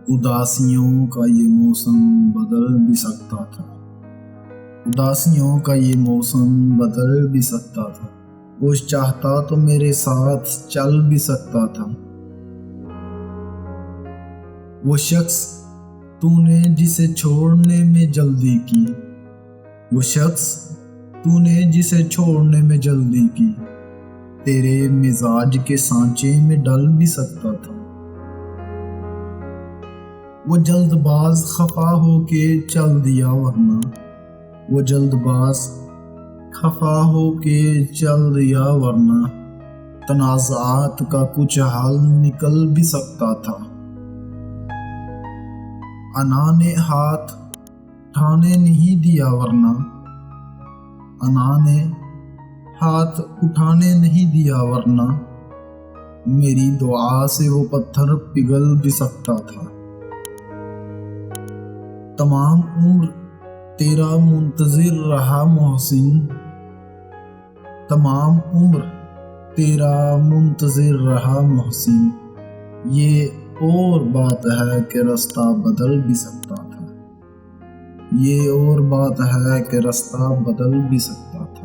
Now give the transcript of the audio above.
اداسیوں کا یہ موسم بدل بھی سکتا تھا، اداسیوں کا یہ موسم بدل بھی سکتا تھا، وہ چاہتا تو میرے ساتھ چل بھی سکتا تھا۔ وہ شخص تو نے جسے چھوڑنے میں جلدی کی، وہ شخص تو نے جسے چھوڑنے میں جلدی کی، تیرے مزاج کے سانچے میں ڈل بھی سکتا تھا۔ وہ جلد باز خفا ہو کے چل دیا ورنہ، وہ جلد باز خفا ہو کے چل دیا ورنہ، تنازعات کا کچھ حل نکل بھی سکتا تھا۔ انا نے ہاتھ اٹھانے نہیں دیا ورنہ، انا نے ہاتھ اٹھانے نہیں دیا ورنہ، میری دعا سے وہ پتھر پگھل بھی سکتا تھا۔ تمام عمر تیرا منتظر رہا محسن، تمام عمر تیرا منتظر رہا محسن، یہ اور بات ہے کہ رستہ بدل بھی سکتا تھا، یہ اور بات ہے کہ رستہ بدل بھی سکتا تھا۔